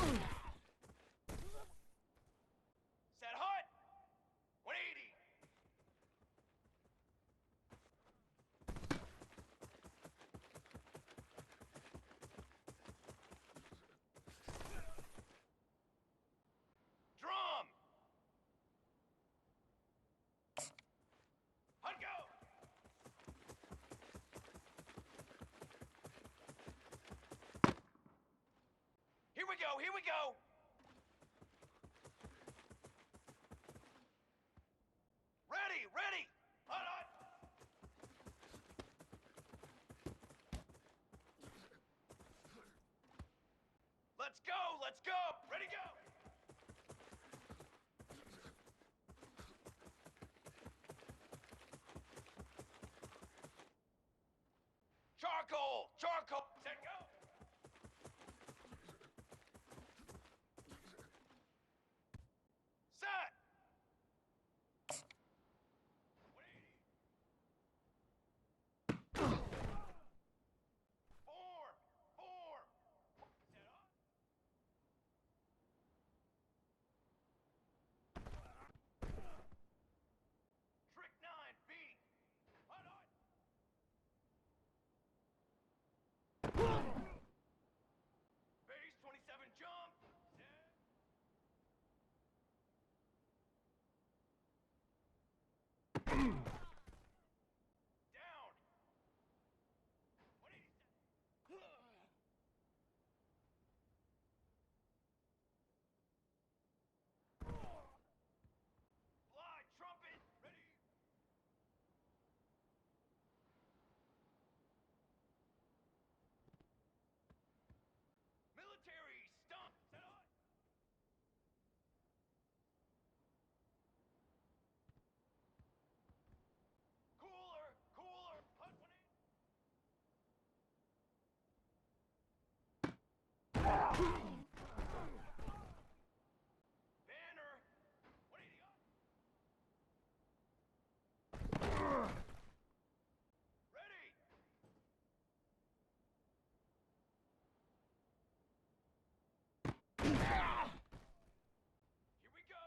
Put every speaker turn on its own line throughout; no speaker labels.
Set hut! 180! Drum! Hut go! Here we go, here we go! Ready, ready! Hut, hut! Let's go, let's go! Ready, go! Charcoal! Charcoal! Set, go! Set! 180! Form! Form! Set up! Trick 9, beat! Hut, hut! Base 27, jump! Set! Down! 187! Fly, trumpet! Ready! Military! Stomp! Set up! Cooler! Cooler! Hut 180! Banner! 180 up! Ready! Here we go!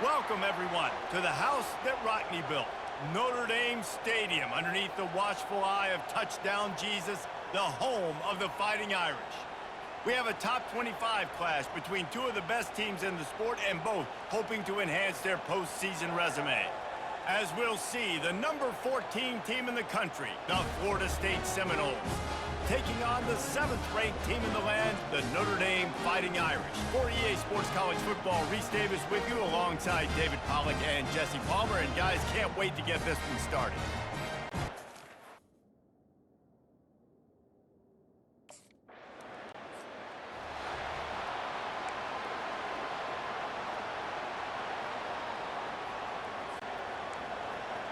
Welcome, everyone, to the house that Rodney built, Notre Dame Stadium, underneath the watchful eye of Touchdown Jesus, the home of the Fighting Irish. We have a top 25 clash between two of the best teams in the sport, and both hoping to enhance their postseason resume. As we'll see, the number 14 team in the country, the Florida State Seminoles, taking on the 7th-ranked team in the land, the Notre Dame Fighting Irish. For EA Sports College Football, Reese Davis with you alongside David Pollack and Jesse Palmer. And guys, can't wait to get this one started.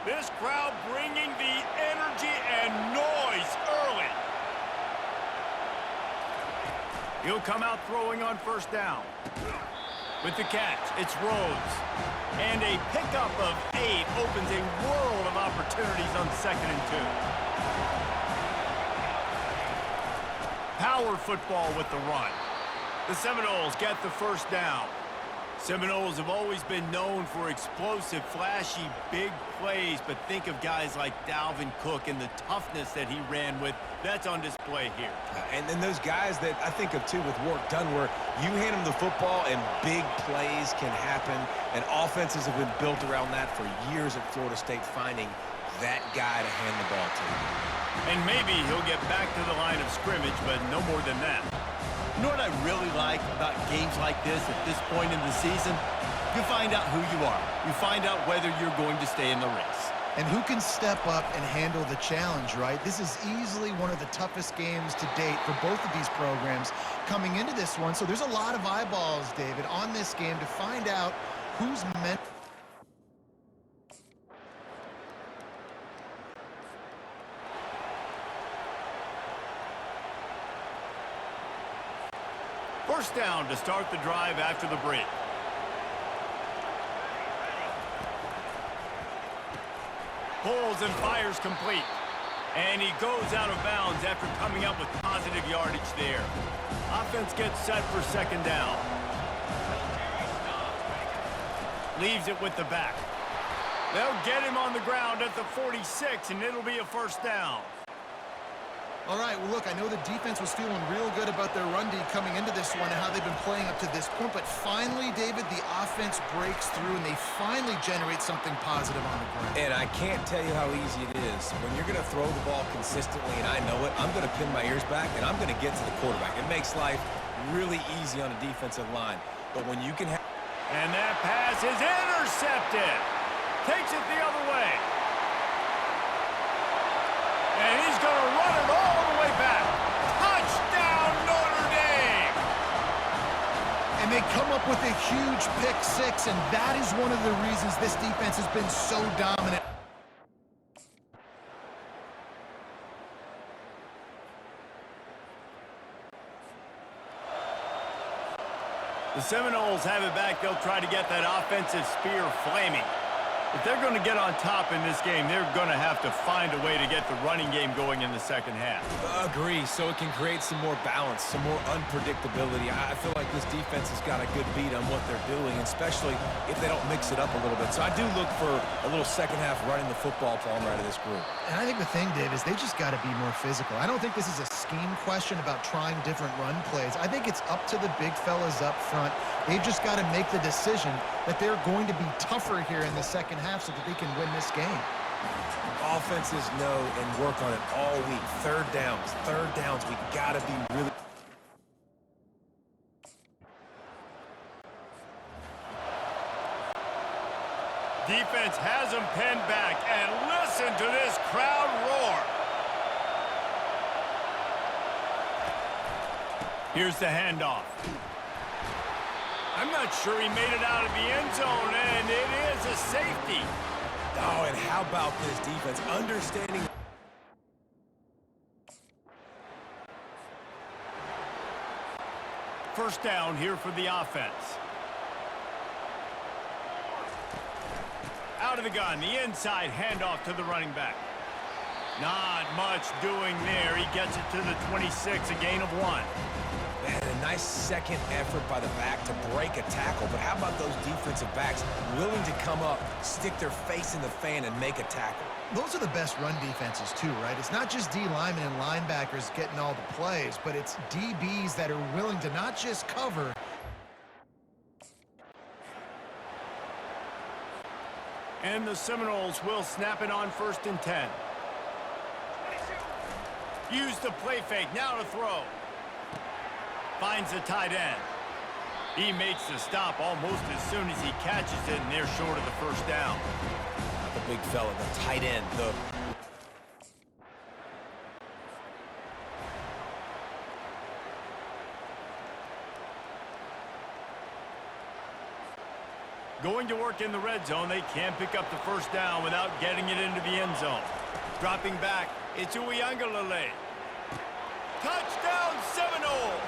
This crowd bringing the energy and noise early. He'll come out throwing on first down. With the catch, it's Rhodes. And a pickup of 8 opens a world of opportunities on 2nd and 2. Power football with the run. The Seminoles get the first down. Seminoles have always been known for explosive, flashy, big plays, but think of guys like Dalvin Cook and the toughness that he ran with. That's on display here.
And then those guys that I think of, too, with work done, where you hand them the football and big plays can happen, and offenses have been built around that for years at Florida State, finding that guy to hand the ball to.
And maybe he'll get back to the line of scrimmage, but no more than that. You know what I really like about games like this at this point in the season? You find out who you are. You find out whether you're going to stay in the race.
And who can step up and handle the challenge, right? This is easily one of the toughest games to date for both of these programs coming into this one. So there's a lot of eyeballs, David, on this game to find out who's meant.
First down to start the drive after the break. Pulls and fires complete. And he goes out of bounds after coming up with positive yardage there. Offense gets set for 2nd down. Leaves it with the back. They'll get him on the ground at the 46, and it'll be a first down.
All right, well, look, I know the defense was feeling real good about their run D coming into this one and how they've been playing up to this point, but finally, David, the offense breaks through and they finally generate something positive on the ground.
And I can't tell you how easy it is. When you're going to throw the ball consistently, and I know it, I'm going to pin my ears back, and I'm going to get to the quarterback. It makes life really easy on a defensive line. But when you can have...
And that pass is intercepted. Takes it the other way. And he's going to run it all the way back. Touchdown, Notre Dame!
And they come up with a huge pick 6, and that is one of the reasons this defense has been so dominant.
The Seminoles have it back. They'll try to get that offensive spear flaming. If they're going to get on top in this game, they're going to have to find a way to get the running game going in the second half.
Agree, so it can create some more balance, some more unpredictability. I feel like this defense has got a good beat on what they're doing, especially if they don't mix it up a little bit. So I do look for a little second half running the football, Palmer, out of this group.
And I think the thing, Dave, is they just got to be more physical. I don't think this is a scheme question about trying different run plays. I think it's up to the big fellas up front. They've just got to make the decision that they're going to be tougher here in the second half so that they can win this game.
Offenses know and work on it all week. Third downs, we got to be really...
Defense has them pinned back, and listen to this crowd roar. Here's the handoff. I'm not sure he made it out of the end zone, and it is a safety.
Oh, and how about this defense understanding...
First down here for the offense. Out of the gun, the inside handoff to the running back. Not much doing there. He gets it to the 26, a gain of 1.
Man, a nice nice second effort by the back to break a tackle, but how about those defensive backs willing to come up, stick their face in the fan, and make a tackle?
Those are the best run defenses too, right? It's not just D linemen and linebackers getting all the plays, but it's DBs that are willing to not just cover.
And the Seminoles will snap it on 1st and 10. Use the play fake, now to throw. Finds the tight end. He makes the stop almost as soon as he catches it, and they're short of the first down.
The big fella, the tight end,
Going to work in the red zone, they can't pick up the first down without getting it into the end zone. Dropping back, it's Uyangalele. Touchdown Seminoles!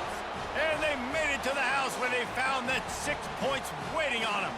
And they made it to the house where they found that 6 points waiting on them.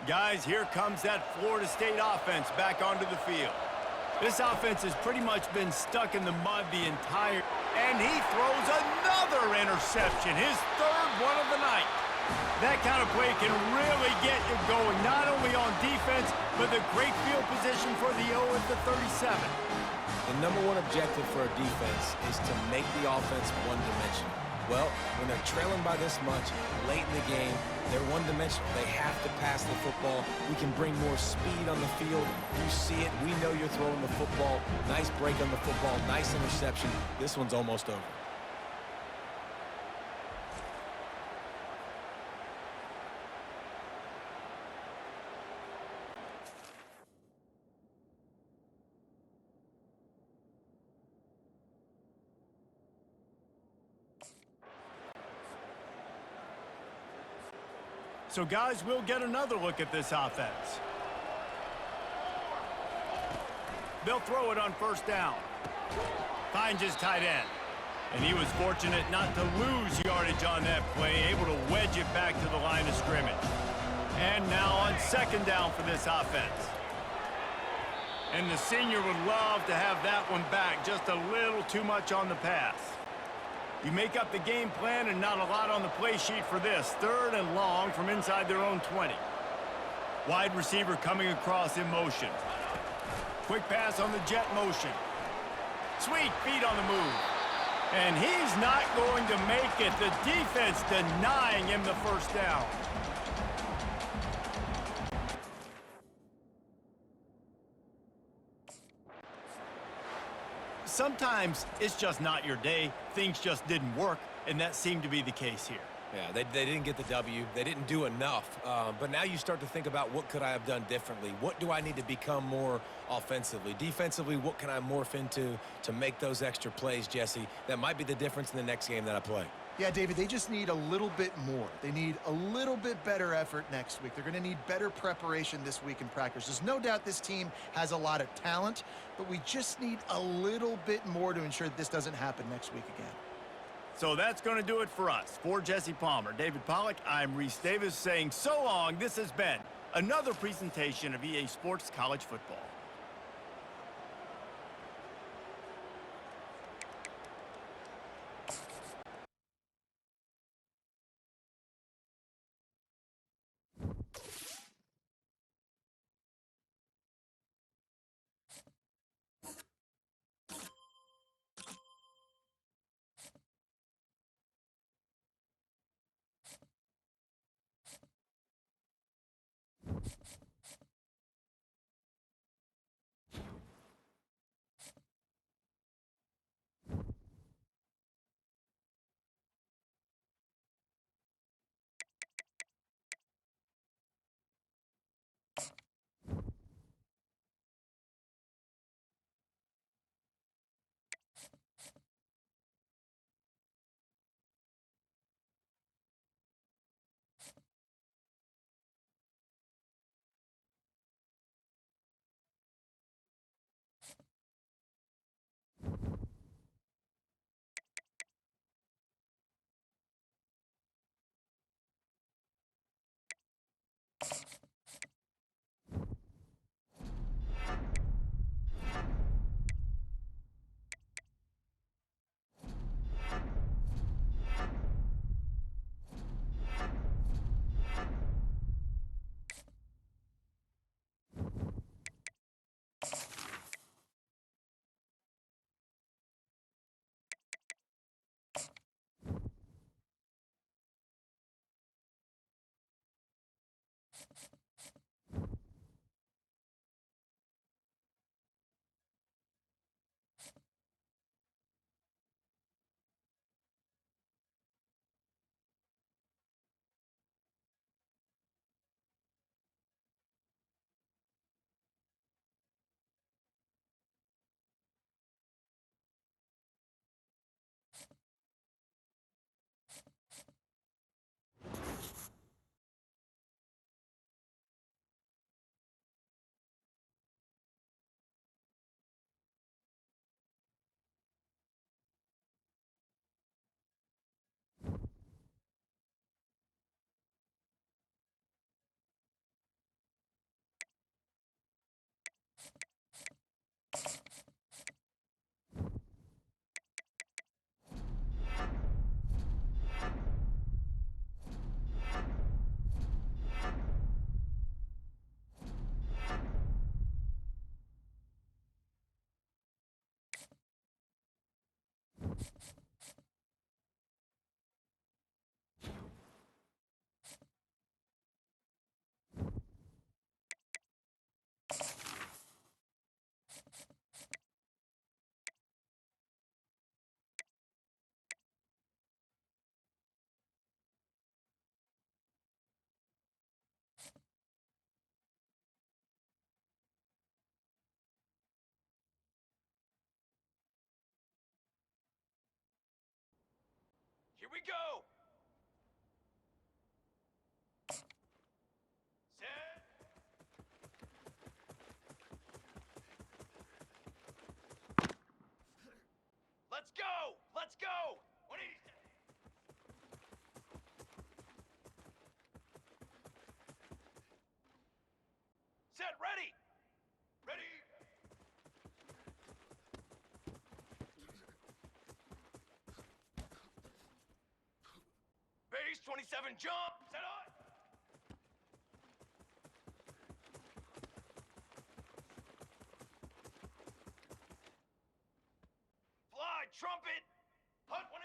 Guys, here comes that Florida State offense back onto the field. This offense has pretty much been stuck in the mud the entire... And he throws another interception, his third one of the night. That kind of play can really get you going, not only on defense, but the great field position for the O at the 37.
The number one objective for a defense is to make the offense one-dimensional. Well, when they're trailing by this much, late in the game, they're one-dimensional. They have to pass the football. We can bring more speed on the field. You see it. We know you're throwing the football. Nice break on the football. Nice interception. This one's almost over.
So, guys, we'll get another look at this offense. They'll throw it on 1st down. Finds his tight end. And he was fortunate not to lose yardage on that play, able to wedge it back to the line of scrimmage. And now on 2nd down for this offense. And the senior would love to have that one back, just a little too much on the pass. You make up the game plan and not a lot on the play sheet for this. 3rd and long from inside their own 20. Wide receiver coming across in motion. Quick pass on the jet motion. Sweet feet on the move. And he's not going to make it. The defense denying him the first down. Sometimes it's just not your day. Things just didn't work, and that seemed to be the case here.
Yeah, they didn't get the W. They didn't do enough. But now you start to think about what could I have done differently? What do I need to become more offensively? Defensively, what can I morph into to make those extra plays, Jesse? That might be the difference in the next game that I play.
Yeah, David, they just need a little bit more. They need a little bit better effort next week. They're going to need better preparation this week in practice. There's no doubt this team has a lot of talent, but we just need a little bit more to ensure that this doesn't happen next week again.
So that's going to do it for us. For Jesse Palmer, David Pollack, I'm Reese Davis saying so long. This has been another presentation of EA Sports College Football.
Here we go! Set! Let's go! Let's go! What do you say? Set, ready! Ready! Base 27, jump! Set on! Fly, trumpet! Hunt 1-8!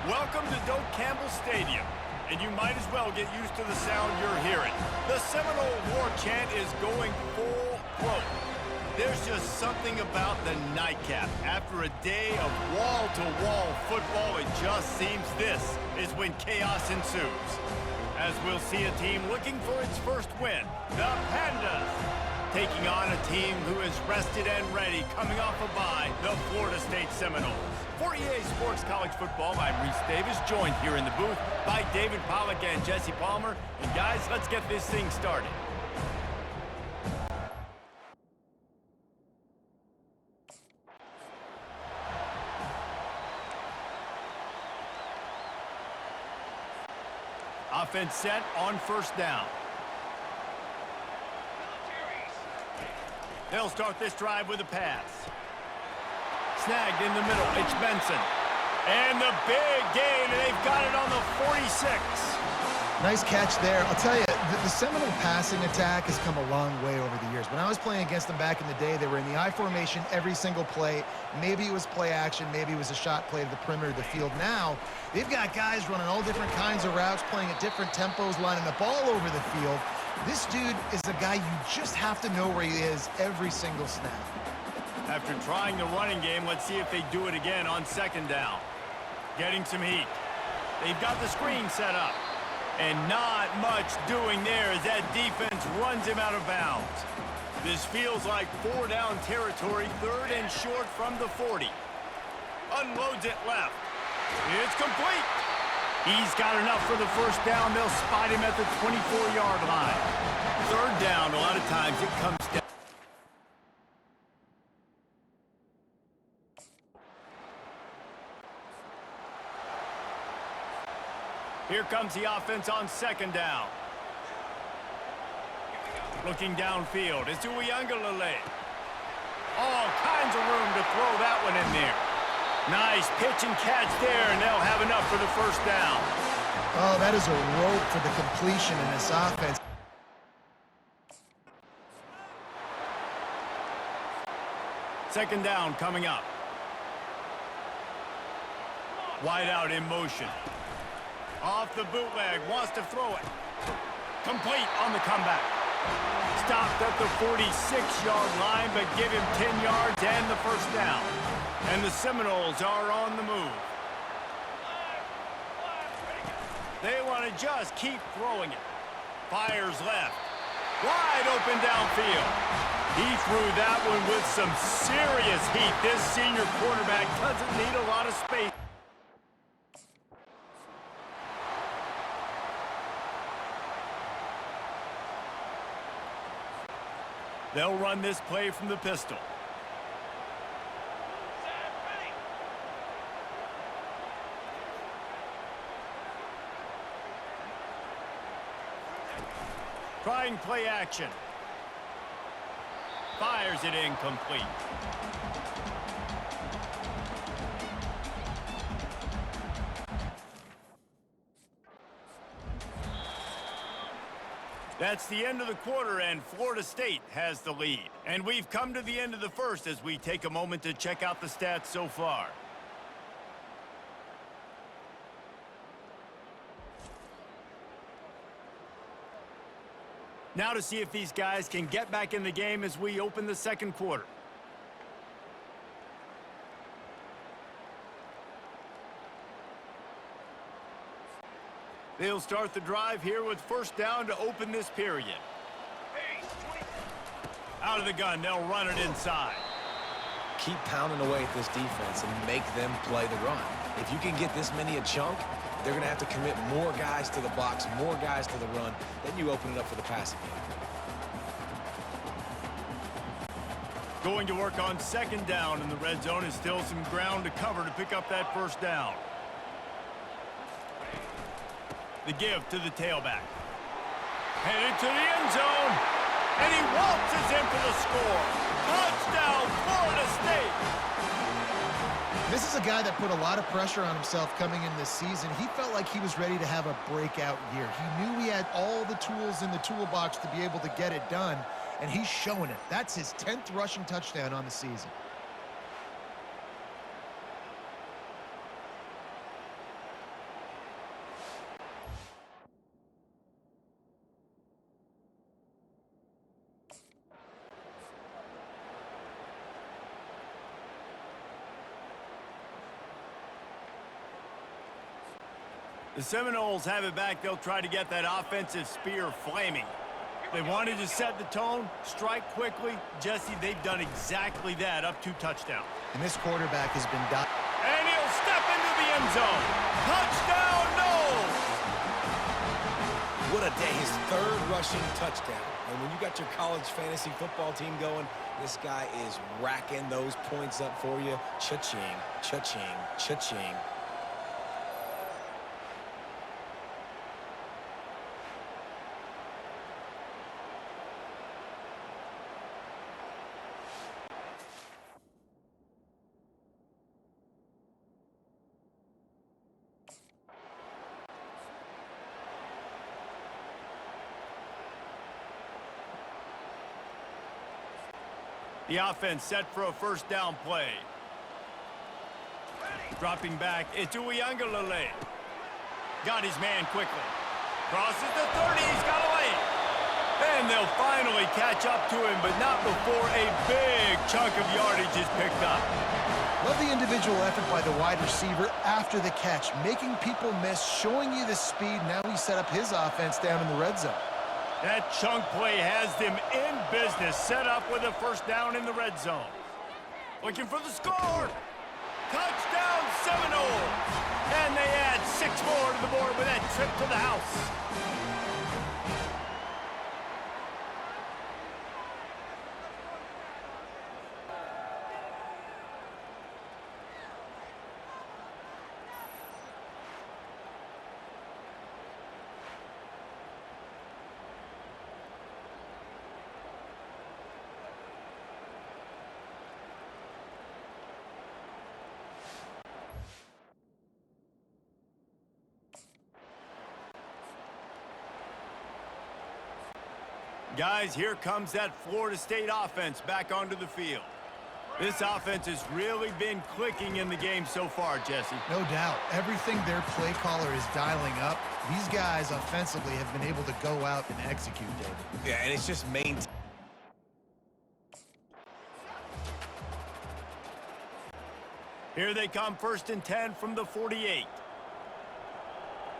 Welcome to Doak Campbell Stadium, and you might as well get used to the sound you're hearing. The Seminole War Chant is going full throat. There's just something about the nightcap. After a day of wall-to-wall football, it just seems this is when chaos ensues. As we'll see a team looking for its first win, the Pandas, taking on a team who is rested and ready, coming off a bye, the Florida State Seminoles. For EA Sports College Football, I'm Reese Davis, joined here in the booth by David Pollack and Jesse Palmer. And guys, let's get this thing started. Offense set on first down. They'll start this drive with a pass. Snagged in the middle, it's Benson. And the big gain, and they've got it on the 46.
Nice catch there. I'll tell you, the Seminole passing attack has come a long way over the years. When I was playing against them back in the day, they were in the I formation every single play. Maybe it was play action, maybe it was a shot play to the perimeter of the field. Now, they've got guys running all different kinds of routes, playing at different tempos, lining up all over the field. This dude is a guy you just have to know where he is every single snap.
After trying the running game, let's see if they do it again on second down. Getting some heat. They've got the screen set up. And not much doing there as that defense runs him out of bounds. This feels like 4-down territory, third and short from the 40. Unloads it left. It's complete. He's got enough for the first down. They'll spot him at the 24-yard line. Third down, a lot of times it comes down. Here comes the offense on second down. Looking downfield, it's Uiagalelei. All kinds of room to throw that one in there. Nice pitch and catch there, and they'll have enough for the first down.
Oh, that is a rope for the completion in this offense.
Second down coming up. Wide out in motion. Off the bootleg, wants to throw it. Complete on the comeback. Stopped at the 46-yard line, but give him 10 yards and the first down. And the Seminoles are on the move. They want to just keep throwing it. Fires left. Wide open downfield. He threw that one with some serious heat. This senior quarterback doesn't need a lot of space. They'll run this play from the pistol. Trying play action. Fires it incomplete. That's the end of the quarter, and Florida State has the lead. And we've come to the end of the first as we take a moment to check out the stats so far. Now to see if these guys can get back in the game as we open the second quarter. They'll start the drive here with first down to open this period. Out of the gun, they'll run it inside.
Keep pounding away at this defense and make them play the run. If you can get this many a chunk, they're going to have to commit more guys to the box, more guys to the run. Then you open it up for the passing game.
Going to work on second down in the red zone is still some ground to cover to pick up that first down. The give to the tailback. Headed to the end zone. And he waltzes in for the score. Touchdown, Florida State.
This is a guy that put a lot of pressure on himself coming in this season. He felt like he was ready to have a breakout year. He knew he had all the tools in the toolbox to be able to get it done, and he's showing it. That's his 10th rushing touchdown on the season.
The Seminoles have it back. They'll try to get that offensive spear flaming. They wanted to set the tone, strike quickly. Jesse, they've done exactly that, up 2 touchdowns.
And this quarterback has been done.
And he'll step into the end zone. Touchdown, Noles!
What a day, his 3rd rushing touchdown. And when you got your college fantasy football team going, this guy is racking those points up for you. Cha-ching, cha-ching, cha-ching.
The offense set for a first down play. Dropping back, it's Uiagalelei. Got his man quickly. Crosses the 30, he's got away. And they'll finally catch up to him, but not before a big chunk of yardage is picked up.
Love the individual effort by the wide receiver after the catch, making people miss, showing you the speed. Now he set up his offense down in the red zone.
That chunk play has them in business, set up with a first down in the red zone. Looking for the score. Touchdown Seminoles. And they add 6 more to the board with that trip to the house. Guys, here comes that Florida State offense back onto the field. This offense has really been clicking in the game so far, Jesse.
No doubt. Everything their play caller is dialing up, these guys offensively have been able to go out and execute, David.
Yeah, and it's just maintained.
Here they come, 1st and 10 from the 48.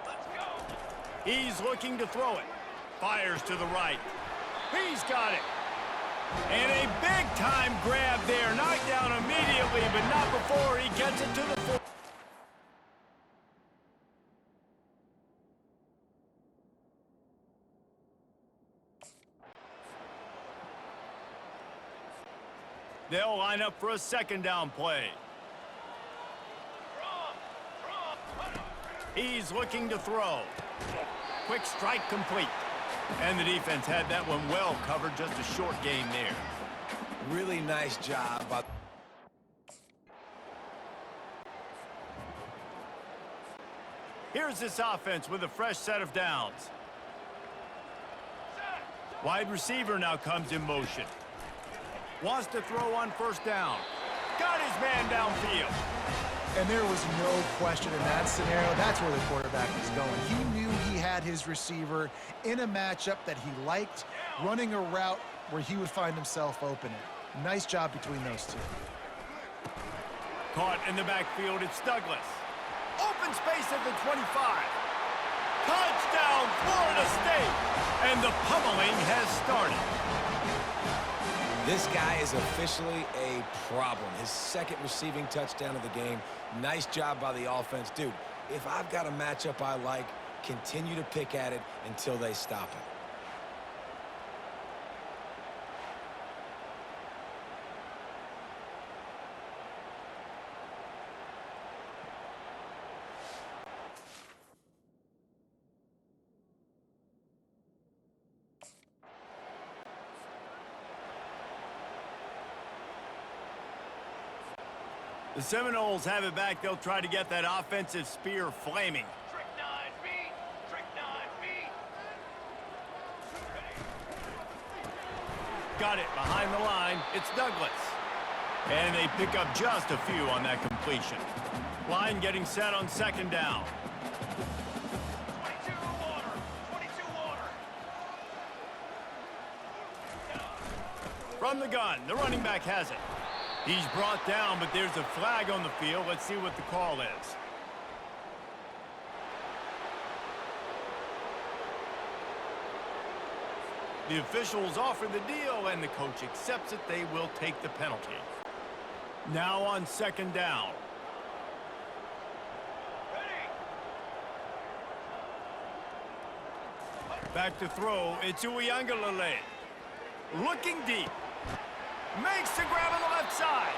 Let's go.
He's looking to throw it. Fires to the right. He's got it. And a big-time grab there. Knocked down immediately, but not before he gets it to the 4. They'll line up for a 2nd down play. He's looking to throw. Quick strike complete. And the defense had that one well covered, just a short gain there.
Really nice job by...
Here's this offense with a fresh set of downs. Wide receiver now comes in motion. Wants to throw on 1st down. Got his man downfield.
And there was no question in that scenario. That's where the quarterback was going. He knew he had his receiver in a matchup that he liked, running a route where he would find himself opening. Nice job between those two.
Caught in the backfield, it's Douglas. Open space at the 25. Touchdown, Florida State! And the pummeling has started.
This guy is officially a problem. His 2nd receiving touchdown of the game. Nice job by the offense. Dude, if I've got a matchup I like, continue to pick at it until they stop it.
The Seminoles have it back. They'll try to get that offensive spear flaming.
Trick 9B. Trick 9B.
Got it behind the line. It's Douglas. And they pick up just a few on that completion. Line getting set on 2nd down.
22 water. 22 water.
From the gun, the running back has it. He's brought down, but there's a flag on the field. Let's see what the call is. The officials offer the deal, and the coach accepts it. They will take the penalty. Now on 2nd down. Back to throw. It's Uiagalelei. Looking deep. Makes the grab on the left side.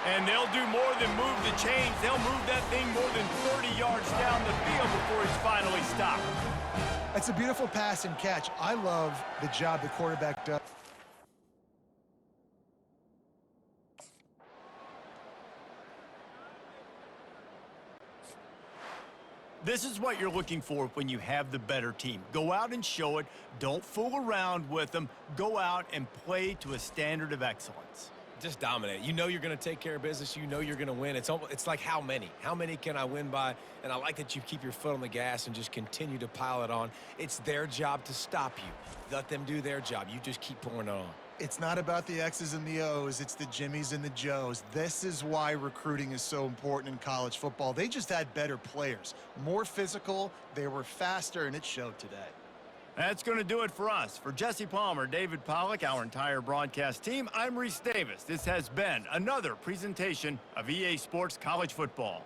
And they'll do more than move the chains. They'll move that thing more than 30 yards down the field before it's finally stopped.
That's a beautiful pass and catch. I love the job the quarterback does.
This is what you're looking for when you have the better team. Go out and show it. Don't fool around with them. Go out and play to a standard of excellence.
Just dominate. You know you're going to take care of business. You know you're going to win. It's like how many? How many can I win by? And I like that you keep your foot on the gas and just continue to pile it on. It's their job to stop you. Let them do their job. You just keep pouring it on.
It's not about the X's and the O's. It's the Jimmies and the Joes. This is why recruiting is so important in college football. They just had better players, more physical, they were faster, and it showed today.
That's going to do it for us. For Jesse Palmer, David Pollack, our entire broadcast team, I'm Reese Davis. This has been another presentation of EA Sports College Football.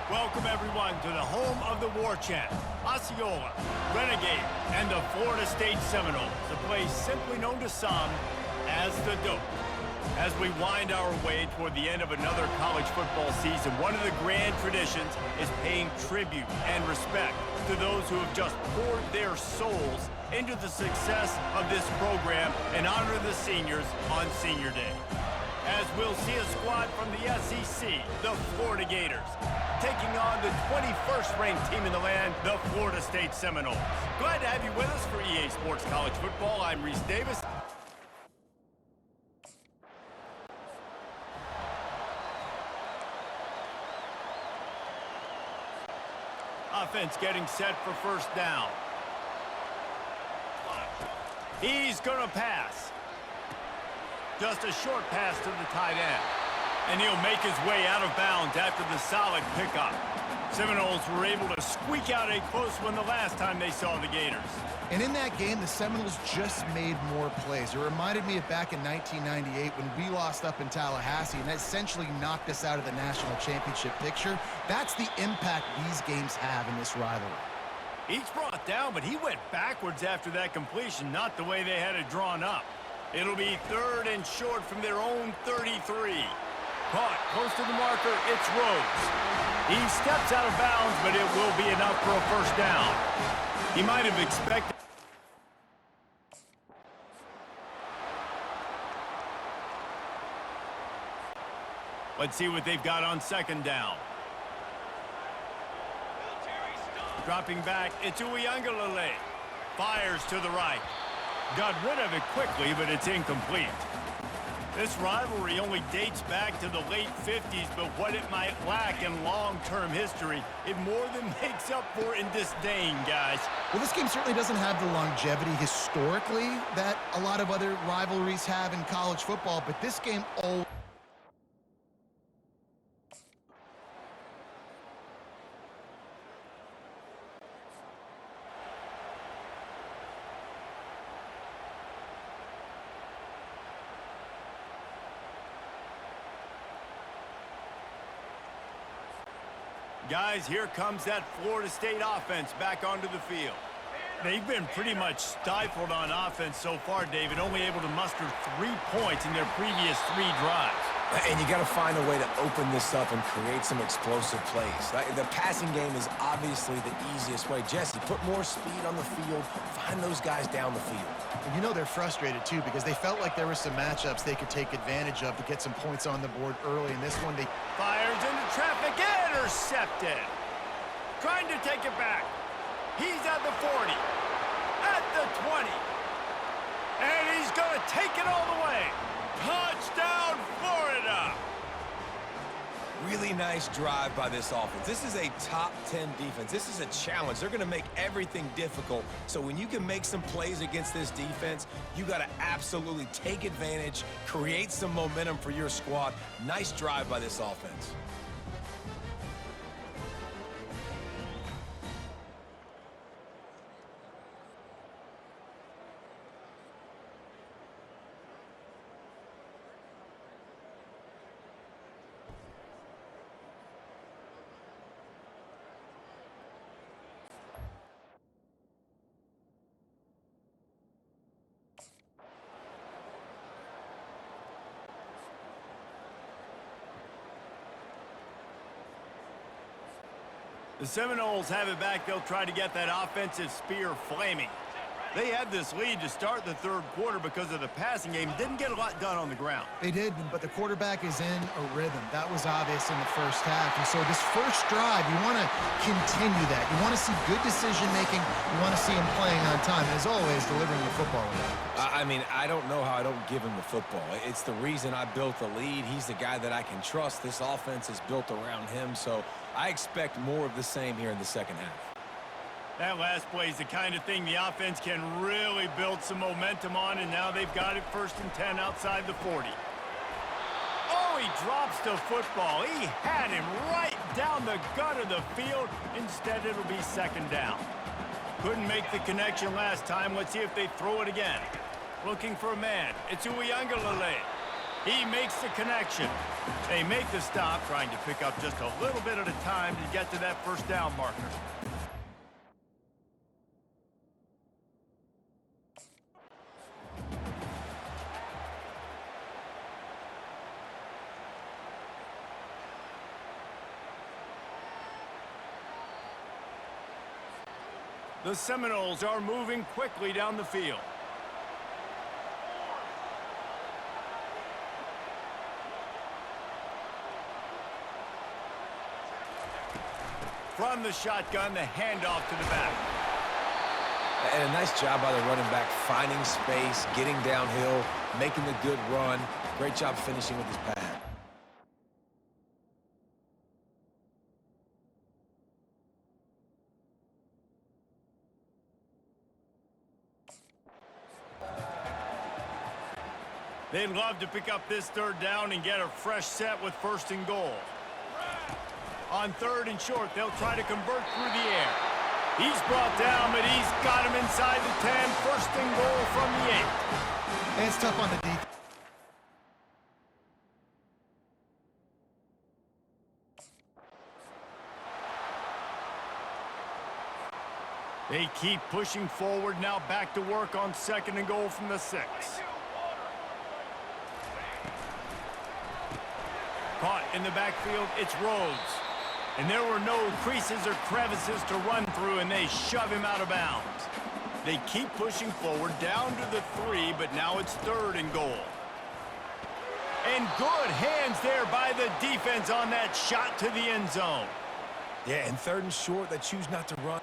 Welcome, everyone, to the home of the war chant, Osceola, Renegade, and the Florida State Seminoles, a place simply known to some as the Dope. As we wind our way toward the end of another college football season, one of the grand traditions is paying tribute and respect to those who have just poured their souls into the success of this program and honor the seniors on Senior Day. As we'll see a squad from the SEC, the Florida Gators, taking on the 21st ranked team in the land, the Florida State Seminoles. Glad to have you with us for EA Sports College Football. I'm Reese Davis. Offense getting set for first down. He's going to pass. Just a short pass to the tight end. And he'll make his way out of bounds after the solid pickup. Seminoles were able to squeak out a close one the last time they saw the Gators.
And in that game, the Seminoles just made more plays. It reminded me of back in 1998 when we lost up in Tallahassee and that essentially knocked us out of the national championship picture. That's the impact these games have in this rivalry.
Each brought down, but he went backwards after that completion, not the way they had it drawn up. It'll be 3rd and short from their own 33. Caught close to the marker, it's Rhodes. He steps out of bounds, but it will be enough for a first down. He might have expected. Let's see what they've got on 2nd down. Dropping back, it's Uiagalelei. Fires to the right. Got rid of it quickly, but it's incomplete. This rivalry only dates back to the late 50s, but what it might lack in long-term history, it more than makes up for in disdain, guys.
Well, this game certainly doesn't have the longevity historically that a lot of other rivalries have in college football, but this game always...
Guys, here comes that Florida State offense back onto the field. They've been pretty much stifled on offense so far, David, only able to muster 3 points in their previous 3 drives.
And you got to find a way to open this up and create some explosive plays. The passing game is obviously the easiest way. Jesse, put more speed on the field, find those guys down the field.
And you know they're frustrated, too, because they felt like there were some matchups they could take advantage of to get some points on the board early. In this one, they...
Fires into traffic, intercepted. Trying to take it back. He's at the 40, at the 20, and he's going to take it all the way. Touchdown, Florida!
Really nice drive by this offense. This is a top 10 defense. This is a challenge. They're going to make everything difficult. So when you can make some plays against this defense, you got to absolutely take advantage, create some momentum for your squad. Nice drive by this offense.
The Seminoles have it back. They'll try to get that offensive spear flaming. They had this lead to start the 3rd quarter because of the passing game. Didn't get a lot done on the ground.
They did, but the quarterback is in a rhythm. That was obvious in the first half. And so this first drive, you want to continue that. You want to see good decision-making. You want to see him playing on time. And as always, delivering the football.
I mean, I don't know how I don't give him the football. It's the reason I built the lead. He's the guy that I can trust. This offense is built around him, so I expect more of the same here in the second half.
That last play is the kind of thing the offense can really build some momentum on, and now they've got it 1st and 10 outside the 40. Oh, he drops the football. He had him right down the gut of the field. Instead, it'll be 2nd down. Couldn't make the connection last time. Let's see if they throw it again. Looking for a man. It's Uiagalelei. He makes the connection. They make the stop, trying to pick up just a little bit at a time to get to that first down marker. The Seminoles are moving quickly down the field. From the shotgun, the handoff to the back.
And a nice job by the running back, finding space, getting downhill, making the good run. Great job finishing with his pad.
They'd love to pick up this third down and get a fresh set with 1st and goal. On 3rd and short, they'll try to convert through the air. He's brought down, but he's got him inside the 10. 1st and goal from the 8.
And it's tough on the defense.
They keep pushing forward, now back to work on 2nd and goal from the 6. Caught in the backfield, it's Rhodes. And there were no creases or crevices to run through, and they shove him out of bounds. They keep pushing forward, down to the 3, but now it's 3rd and goal. And good hands there by the defense on that shot to the end zone.
Yeah, and 3rd and short, they choose not to run.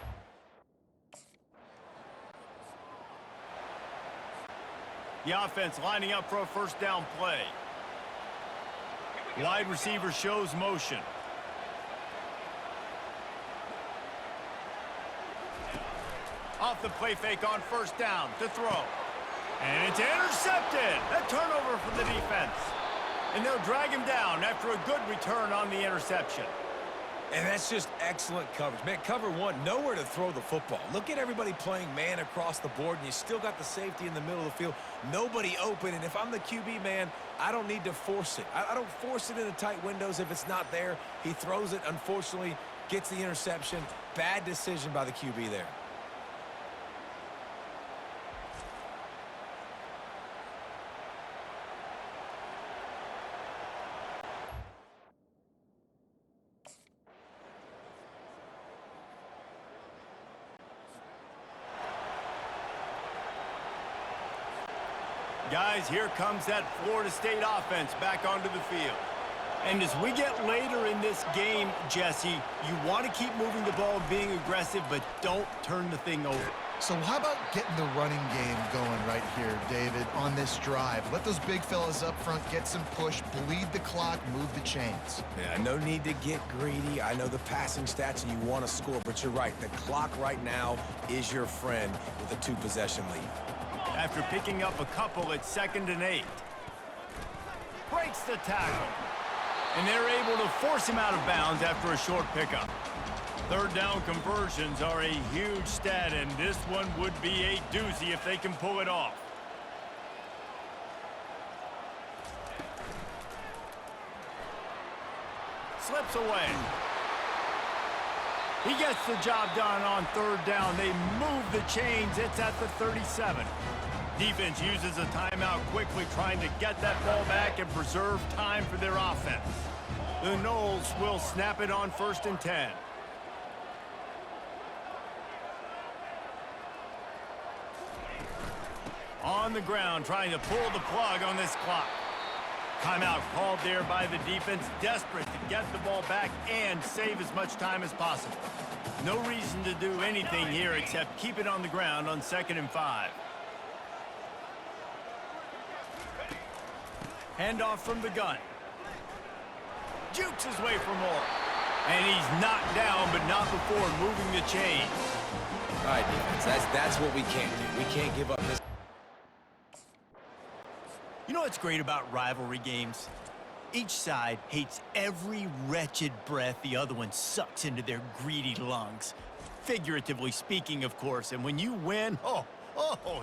The offense lining up for a 1st down play. Wide receiver shows motion. Off the play fake on 1st down to throw. And it's intercepted. A turnover for the defense. And they'll drag him down after a good return on the interception.
And that's just excellent coverage. Man, cover 1, nowhere to throw the football. Look at everybody playing man across the board, and you still got the safety in the middle of the field. Nobody open, and if I'm the QB, man, I don't need to force it. I don't force it into tight windows if it's not there. He throws it, unfortunately, gets the interception. Bad decision by the QB there.
Guys, here comes that Florida State offense back onto the field. And as we get later in this game, Jesse, you want to keep moving the ball and being aggressive, but don't turn the thing over.
So how about getting the running game going right here, David, on this drive? Let those big fellas up front get some push, bleed the clock, move the chains.
Yeah, no need to get greedy. I know the passing stats and you want to score, but you're right. The clock right now is your friend with a 2-possession lead.
After picking up a couple at 2nd and 8. Breaks the tackle. And they're able to force him out of bounds after a short pickup. 3rd down conversions are a huge stat, and this one would be a doozy if they can pull it off. Slips away. He gets the job done on 3rd down. They move the chains. It's at the 37. Defense uses a timeout quickly, trying to get that ball back and preserve time for their offense. The Noles will snap it on 1st and 10. On the ground, trying to pull the plug on this clock. Timeout called there by the defense, desperate to get the ball back and save as much time as possible. No reason to do anything here except keep it on the ground on 2nd and 5. Handoff from the gun. Jukes his way for more. And he's knocked down, but not before moving the chains.
All right, defense, that's what we can't do. We can't give up this.
You know what's great about rivalry games? Each side hates every wretched breath the other one sucks into their greedy lungs. Figuratively speaking, of course, and when you win, oh,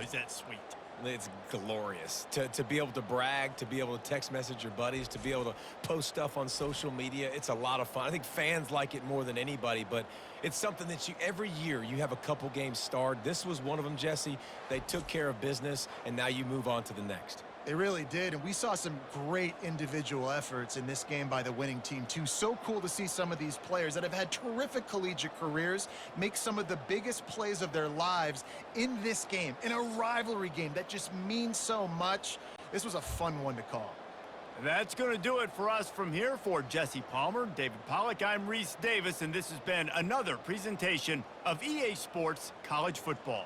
is that sweet.
It's glorious to be able to brag, to be able to text message your buddies, to be able to post stuff on social media. It's a lot of fun. I think fans like it more than anybody, but it's something that every year you have a couple games starred. This was one of them, Jesse. They took care of business, and now you move on to the next.
They really did, and we saw some great individual efforts in this game by the winning team, too. So cool to see some of these players that have had terrific collegiate careers make some of the biggest plays of their lives in this game, in a rivalry game that just means so much. This was a fun one to call.
That's going to do it for us from here. For Jesse Palmer, David Pollack, I'm Reese Davis, and this has been another presentation of EA Sports College Football.